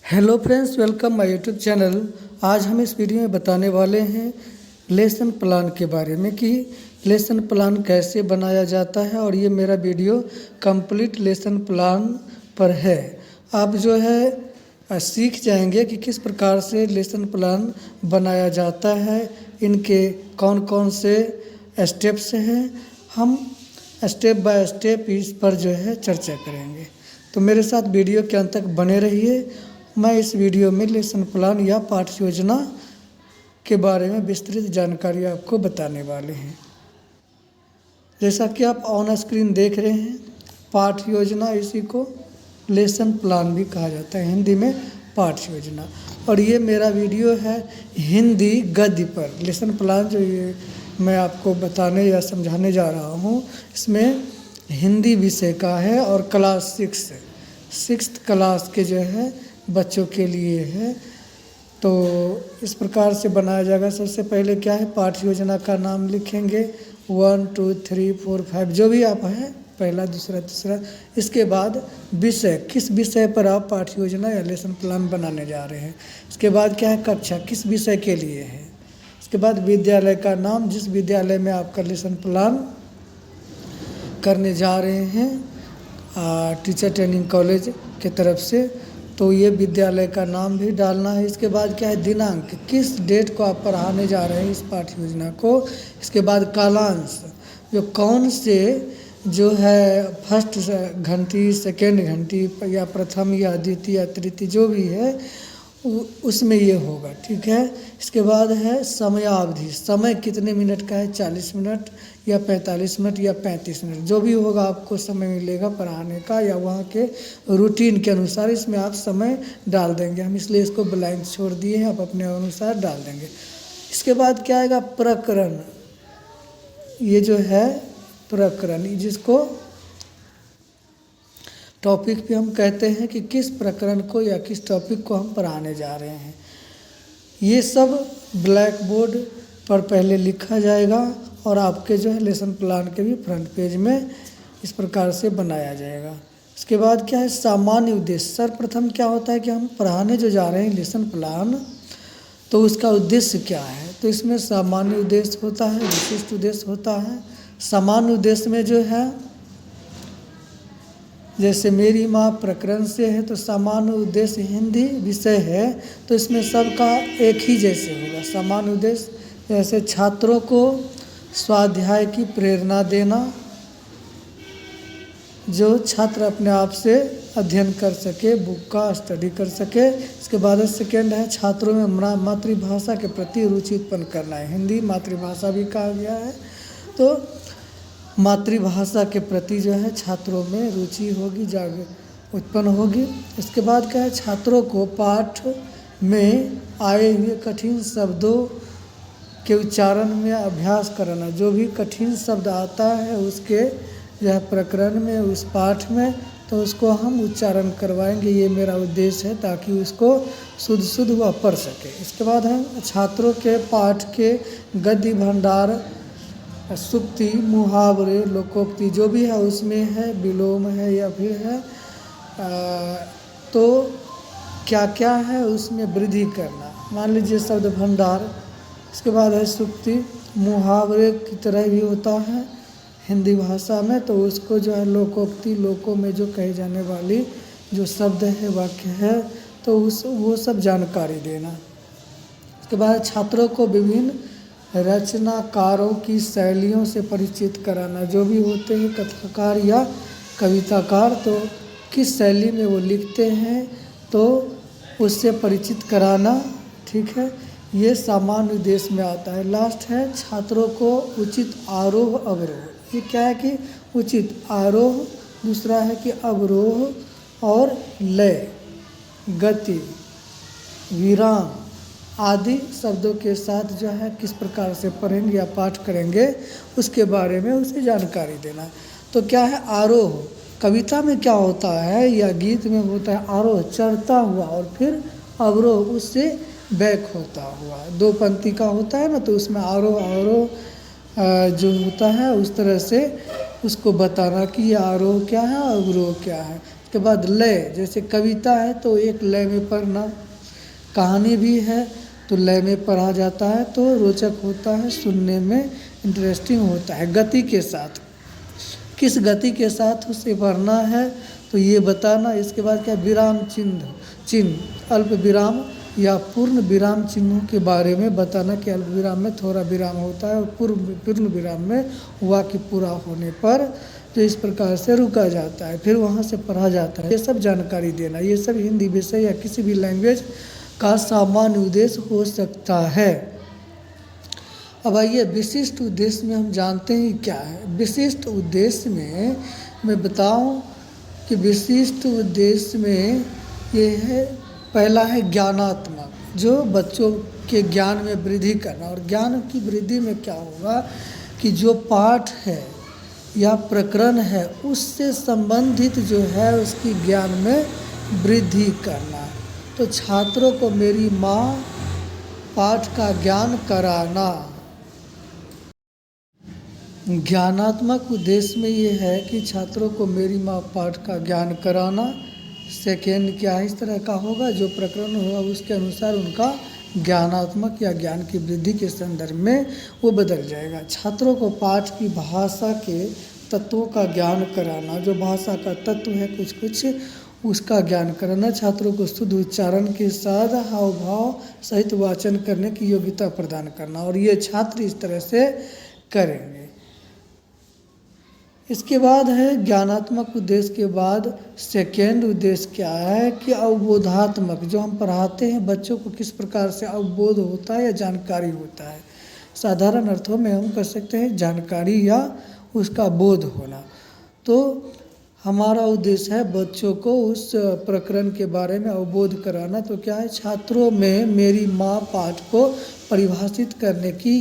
Hello friends, welcome my YouTube channel. आज हम इस वीडियो में बताने वाले हैं लेसन प्लान के बारे में कि लेसन प्लान कैसे बनाया जाता है। और ये मेरा वीडियो कंप्लीट लेसन प्लान पर है। आप जो है सीख जाएंगे कि किस प्रकार से लेसन प्लान बनाया जाता है, इनके कौन कौन से स्टेप्स हैं। हम स्टेप बाय स्टेप इस पर जो है चर्चा करेंगे। तो मेरे साथ वीडियो के अंत तक बने रहिए। मैं इस वीडियो में लेसन प्लान या पाठ्य योजना के बारे में विस्तृत जानकारी आपको बताने वाले हैं। जैसा कि आप ऑन स्क्रीन देख रहे हैं, पाठ्य योजना, इसी को लेसन प्लान भी कहा जाता है, हिंदी में पाठ्य योजना। और ये मेरा वीडियो है हिंदी गद्य पर। लेसन प्लान जो ये मैं आपको बताने या समझाने जा रहा हूँ, इसमें हिंदी विषय का है और क्लास 6 क्लास के जो है बच्चों के लिए है। तो इस प्रकार से बनाया जाएगा। सबसे पहले क्या है, पाठ्य योजना का नाम लिखेंगे 1 2 3 4 5 जो भी आप है, पहला दूसरा तीसरा। इसके बाद विषय, किस विषय पर आप पाठ्य योजना या लेसन प्लान बनाने जा रहे हैं। इसके बाद क्या है, कक्षा किस विषय के लिए है। इसके बाद विद्यालय का नाम, जिस विद्यालय में आपका लेसन प्लान करने जा रहे हैं टीचर ट्रेनिंग कॉलेज की तरफ से, तो ये विद्यालय का नाम भी डालना है। इसके बाद क्या है, दिनांक, किस डेट को आप पढ़ाने जा रहे हैं इस पाठ्य योजना को। इसके बाद कालांश, जो कौन से जो है फर्स्ट घंटी, सेकेंड घंटी या प्रथम या द्वितीय या तृतीय जो भी है उसमें ये होगा, ठीक है। इसके बाद है समयावधि, समय कितने मिनट का है, 40 मिनट या 45 मिनट या 35 मिनट, जो भी होगा आपको समय मिलेगा पढ़ाने का या वहाँ के रूटीन के अनुसार इसमें आप समय डाल देंगे। हम इसलिए इसको ब्लैंक छोड़ दिए हैं, आप अपने अनुसार डाल देंगे। इसके बाद क्या आएगा, प्रकरण। ये जो है प्रकरण, जिसको टॉपिक पे हम कहते हैं कि किस प्रकरण को या किस टॉपिक को हम पढ़ाने जा रहे हैं। ये सब ब्लैक बोर्ड पर पहले लिखा जाएगा और आपके जो है लेसन प्लान के भी फ्रंट पेज में इस प्रकार से बनाया जाएगा। इसके बाद क्या है, सामान्य उद्देश्य। सर्वप्रथम क्या होता है कि हम पढ़ाने जो जा रहे हैं लेसन प्लान, तो उसका उद्देश्य क्या है। तो इसमें सामान्य उद्देश्य होता है, विशिष्ट उद्देश्य होता है। सामान्य उद्देश्य में जो है, जैसे मेरी माँ प्रकरण से है, तो सामान्य उद्देश्य हिंदी विषय है, तो इसमें सबका एक ही जैसे होगा। सामान्य उद्देश्य जैसे छात्रों को स्वाध्याय की प्रेरणा देना, जो छात्र अपने आप से अध्ययन कर सके, बुक का स्टडी कर सके। इसके बाद सेकेंड है, छात्रों में मातृभाषा के प्रति रुचि उत्पन्न करना है। हिंदी मातृभाषा भी कहा गया है, तो मातृभाषा के प्रति जो है छात्रों में रुचि होगी, उत्पन्न होगी। इसके बाद क्या है, छात्रों को पाठ में आए हुए कठिन शब्दों के उच्चारण में अभ्यास कराना। जो भी कठिन शब्द आता है उसके जो है प्रकरण में, उस पाठ में, तो उसको हम उच्चारण करवाएंगे। ये मेरा उद्देश्य है, ताकि उसको शुद्ध वह पढ़ सके। इसके बाद है छात्रों के पाठ के गद्य भंडार, सूक्ति, मुहावरे, लोकोक्ति जो भी है उसमें है, विलोम है या फिर है, तो क्या क्या है उसमें वृद्धि करना। मान लीजिए शब्द भंडार। इसके बाद है सूक्ति, मुहावरे की तरह भी होता है हिंदी भाषा में, तो उसको जो है लोकोक्ति, लोकों में जो कही जाने वाली जो शब्द है, वाक्य है, तो वो सब जानकारी देना। इसके बाद छात्रों को विभिन्न रचनाकारों की शैलियों से परिचित कराना। जो भी होते हैं कथाकार या कविताकार, तो किस शैली में वो लिखते हैं, तो उससे परिचित कराना, ठीक है। ये सामान्य उद्देश्य में आता है। लास्ट है, छात्रों को उचित आरोह अवरोह। ये क्या है कि उचित आरोह, दूसरा है कि अवरोह और लय, गति, विराम आदि शब्दों के साथ जो है किस प्रकार से पढ़ेंगे या पाठ करेंगे, उसके बारे में उसे जानकारी देना। तो क्या है, आरोह कविता में क्या होता है या गीत में होता है, आरोह चढ़ता हुआ, और फिर अवरोह उससे बैक होता हुआ। 2 पंक्ति का होता है ना, तो उसमें आरोह जो होता है उस तरह से उसको बताना कि ये आरोह क्या है, अवरोह क्या है। के बाद लय, जैसे कविता है तो एक लय में पढ़ना, कहानी भी है तो लय में पढ़ा जाता है तो रोचक होता है, सुनने में इंटरेस्टिंग होता है। गति के साथ, किस गति के साथ उसे पढ़ना है तो ये बताना। इसके बाद क्या, विराम चिन्ह अल्प विराम या पूर्ण विराम चिन्हों के बारे में बताना कि अल्प विराम में थोड़ा विराम होता है और पूर्ण विराम में वाक्य पूरा होने पर तो इस प्रकार से रुका जाता है, फिर वहाँ से पढ़ा जाता है। ये सब जानकारी देना, ये सब हिंदी विषय या किसी भी लैंग्वेज का सामान्य उद्देश्य हो सकता है। अब आइए विशिष्ट उद्देश्य में हम जानते हैं क्या है। विशिष्ट उद्देश्य में मैं बताऊं कि विशिष्ट उद्देश्य में ये है, पहला है ज्ञानात्मक, जो बच्चों के ज्ञान में वृद्धि करना। और ज्ञान की वृद्धि में क्या होगा कि जो पाठ है या प्रकरण है उससे संबंधित जो है उसकी ज्ञान में वृद्धि करना। तो छात्रों को मेरी माँ पाठ का ज्ञान कराना। ज्ञानात्मक उद्देश्य में ये है कि छात्रों को मेरी माँ पाठ का ज्ञान कराना। सेकेंड क्या है, इस तरह का होगा, जो प्रकरण होगा उसके अनुसार उनका ज्ञानात्मक या ज्ञान की वृद्धि के संदर्भ में वो बदल जाएगा। छात्रों को पाठ की भाषा के तत्वों का ज्ञान कराना, जो भाषा का तत्व है कुछ उसका ज्ञान कराना। छात्रों को शुद्ध उच्चारण के साथ हाव भाव सहित वाचन करने की योग्यता प्रदान करना, और ये छात्र इस तरह से करेंगे। इसके बाद है ज्ञानात्मक उद्देश्य के बाद सेकेंड उद्देश्य क्या है कि अवबोधात्मक, जो हम पढ़ाते हैं बच्चों को किस प्रकार से अवबोध होता है या जानकारी होता है। साधारण अर्थों में हम कर सकते हैं जानकारी या उसका बोध होना। तो हमारा उद्देश्य है बच्चों को उस प्रकरण के बारे में अवबोध कराना। तो क्या है, छात्रों में मेरी माँ पाठ को परिभाषित करने की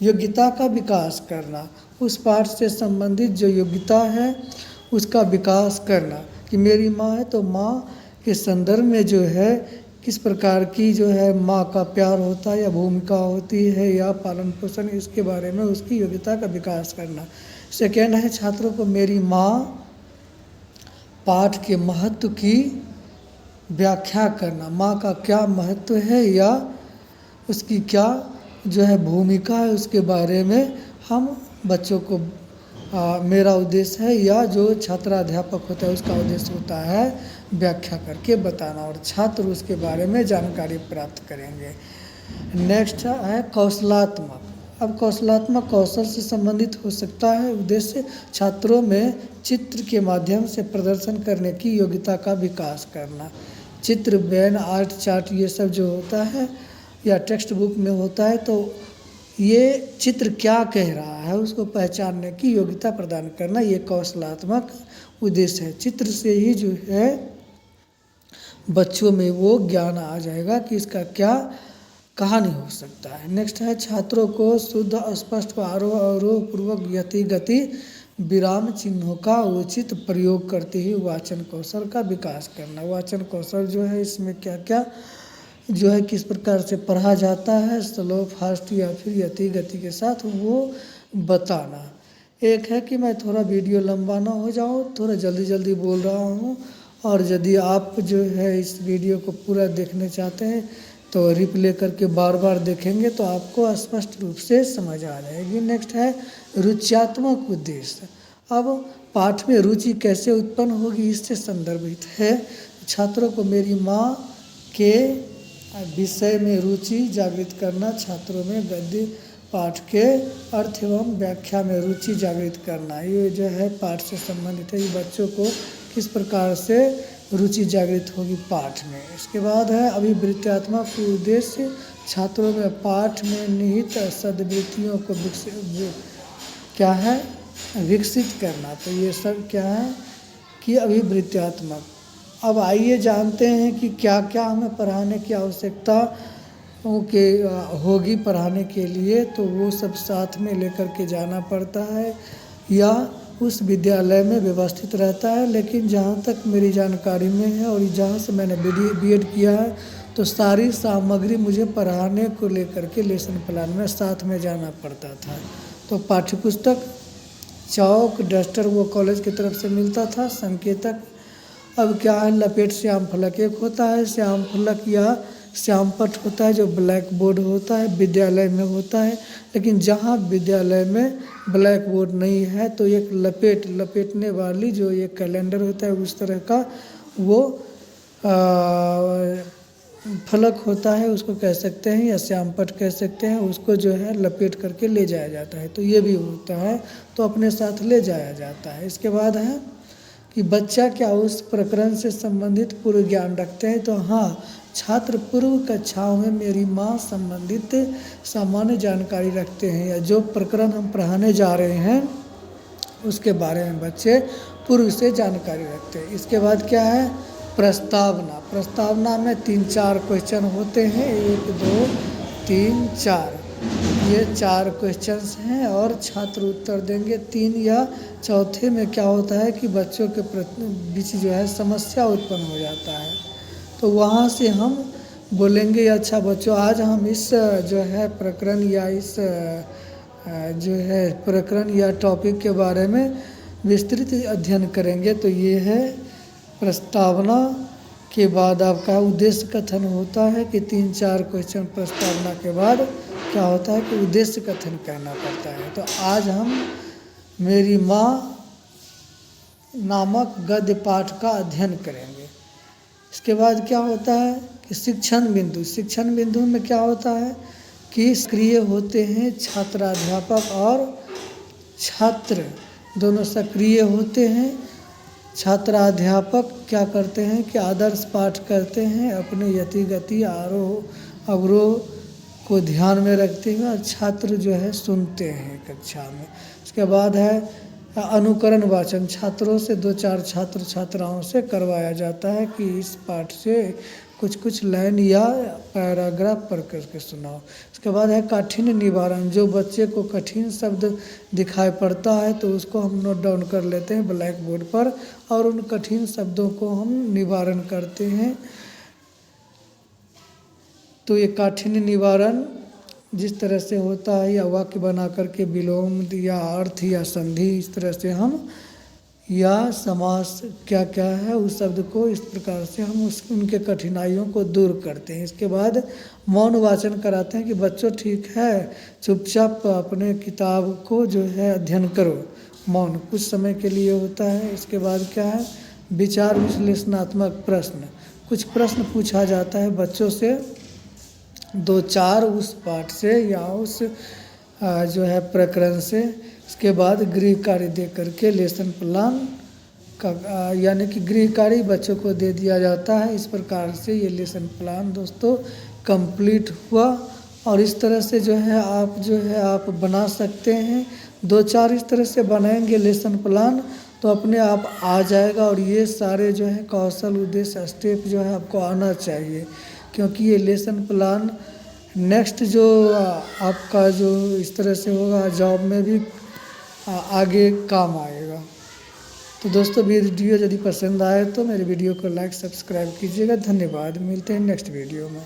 योग्यता का विकास करना, उस पाठ से संबंधित जो योग्यता है उसका विकास करना कि मेरी माँ है तो माँ के संदर्भ में जो है किस प्रकार की जो है माँ का प्यार होता है या भूमिका होती है या पालन पोषण, इसके बारे में उसकी योग्यता का विकास करना। सेकेंड है छात्रों को मेरी माँ पाठ के महत्व की व्याख्या करना, माँ का क्या महत्व है या उसकी क्या जो है भूमिका है उसके बारे में हम बच्चों को मेरा उद्देश्य है या जो छात्राध्यापक होता है उसका उद्देश्य होता है व्याख्या करके बताना, और छात्र उसके बारे में जानकारी प्राप्त करेंगे। नेक्स्ट है कौशलात्मक। अब कौशलात्मक कौशल से संबंधित हो सकता है उद्देश्य छात्रों में चित्र के माध्यम से प्रदर्शन करने की योग्यता का विकास करना। चित्र, बैन, आर्ट, चार्ट ये सब जो होता है या टेक्स्ट बुक में होता है तो ये चित्र क्या कह रहा है उसको पहचानने की योग्यता प्रदान करना, ये कौशलात्मक उद्देश्य है। चित्र से ही जो है बच्चों में वो ज्ञान आ जाएगा कि इसका क्या कहानी हो सकता है। नेक्स्ट है छात्रों को शुद्ध स्पष्ट आरोह अवरोह पूर्वक यति गति विराम चिन्हों का उचित प्रयोग करते ही वाचन कौशल का विकास करना। वाचन कौशल जो है इसमें क्या क्या जो है किस प्रकार से पढ़ा जाता है, स्लो, फास्ट या फिर यति गति के साथ वो बताना। एक है कि मैं थोड़ा वीडियो लंबा ना हो जाऊँ, थोड़ा जल्दी बोल रहा हूँ, और यदि आप जो है इस वीडियो को पूरा देखने चाहते हैं तो रिप्ले करके बार बार देखेंगे तो आपको स्पष्ट रूप से समझ आ जाएगी। नेक्स्ट है रुच्यात्मक उद्देश्य। अब पाठ में रुचि कैसे उत्पन्न होगी इससे संदर्भित है। छात्रों को मेरी माँ के विषय में रुचि जागृत करना, छात्रों में गद्य पाठ के अर्थ एवं व्याख्या में रुचि जागृत करना, ये जो है पाठ से संबंधित है। ये बच्चों को किस प्रकार से रुचि जागृत होगी पाठ में। इसके बाद है अभिवृत्त्यात्मक उद्देश्य, छात्रों में पाठ में निहित सद्वृत्तियों को विकसित करना। तो ये सब क्या है कि अभिवृत्त्यात्मक। अब आइए जानते हैं कि क्या क्या हमें पढ़ाने की आवश्यकता होगी पढ़ाने के लिए। तो वो सब साथ में लेकर के जाना पड़ता है या उस विद्यालय में व्यवस्थित रहता है, लेकिन जहाँ तक मेरी जानकारी में है और जहाँ से मैंने बीएड किया है तो सारी सामग्री मुझे पढ़ाने को लेकर के लेसन प्लान में साथ में जाना पड़ता था। तो पाठ्यपुस्तक चौक डस्टर वो कॉलेज की तरफ से मिलता था, संकेतक। अब क्या है, लपेट श्याम फलक एक होता है, श्याम फलक या श्याम पट होता है जो ब्लैक बोर्ड होता है, विद्यालय में होता है। लेकिन जहाँ विद्यालय में ब्लैक बोर्ड नहीं है तो एक लपेटने वाली जो एक कैलेंडर होता है उस तरह का वो फलक होता है, उसको कह सकते हैं या श्याम पट कह सकते हैं। उसको जो है लपेट करके ले जाया जाता है, तो ये भी होता है, तो अपने साथ ले जाया जाता है। इसके बाद है कि बच्चा क्या उस प्रकरण से संबंधित पूर्व ज्ञान रखते हैं, तो हाँ, छात्र पूर्व कक्षाओं में मेरी माँ संबंधित सामान्य जानकारी रखते हैं, या जो प्रकरण हम पढ़ाने जा रहे हैं उसके बारे में बच्चे पूर्व से जानकारी रखते हैं। इसके बाद क्या है, प्रस्तावना में 3-4 क्वेश्चन होते हैं, 1 2 3 4, ये 4 क्वेश्चंस हैं और छात्र उत्तर देंगे 3, या चौथे में क्या होता है कि बच्चों के बीच जो है समस्या उत्पन्न हो जाता है, तो वहाँ से हम बोलेंगे अच्छा बच्चों आज हम इस जो है प्रकरण या इस जो है प्रकरण या टॉपिक के बारे में विस्तृत अध्ययन करेंगे। तो ये है प्रस्तावना। के बाद आपका उद्देश्य कथन होता है कि 3-4 क्वेश्चन प्रस्तावना के बाद क्या होता है कि उद्देश्य कथन कहना पड़ता है। तो आज हम मेरी माँ नामक गद्य पाठ का अध्ययन करेंगे। इसके बाद क्या होता है कि शिक्षण बिंदु में क्या होता है कि सक्रिय होते हैं छात्राध्यापक और छात्र दोनों सक्रिय होते हैं। छात्राध्यापक क्या करते हैं कि आदर्श पाठ करते हैं, अपने यति गति आरोह अवरोह को ध्यान में रखते हुए, और छात्र जो है सुनते हैं कक्षा में। उसके बाद है अनुकरण वाचन, छात्रों से 2-4 छात्र छात्राओं से करवाया जाता है कि इस पाठ से कुछ लाइन या पैराग्राफ पढ़ करके सुनाओ। उसके बाद है काठिन्य निवारण, जो बच्चे को कठिन शब्द दिखाई पड़ता है तो उसको हम नोट डाउन कर लेते हैं ब्लैक बोर्ड पर, और उन कठिन शब्दों को हम निवारण करते हैं। तो ये काठिन्य निवारण जिस तरह से होता है, या वाक्य बना करके विलोम या अर्थ या संधि, इस तरह से हम या समास क्या क्या है उस शब्द को इस प्रकार से हम उनके कठिनाइयों को दूर करते हैं। इसके बाद मौन वाचन कराते हैं कि बच्चों ठीक है, चुपचाप अपने किताब को जो है अध्ययन करो, मौन कुछ समय के लिए होता है। इसके बाद क्या है विचार विश्लेषणात्मक प्रश्न, कुछ प्रश्न पूछा जाता है बच्चों से 2-4 उस पाठ से या उस जो है प्रकरण से। इसके बाद गृह कार्य दे करके लेसन प्लान का यानी कि गृह कार्य बच्चों को दे दिया जाता है। इस प्रकार से ये लेसन प्लान दोस्तों कंप्लीट हुआ, और इस तरह से जो है आप बना सकते हैं। 2-4 इस तरह से बनाएंगे लेसन प्लान तो अपने आप आ जाएगा, और ये सारे जो है कौशल उद्देश्य स्टेप जो है आपको आना चाहिए, क्योंकि ये लेसन प्लान नेक्स्ट जो आपका जो इस तरह से होगा जॉब में भी आगे काम आएगा। तो दोस्तों वीडियो यदि पसंद आए तो मेरे वीडियो को लाइक सब्सक्राइब कीजिएगा। धन्यवाद, मिलते हैं नेक्स्ट वीडियो में।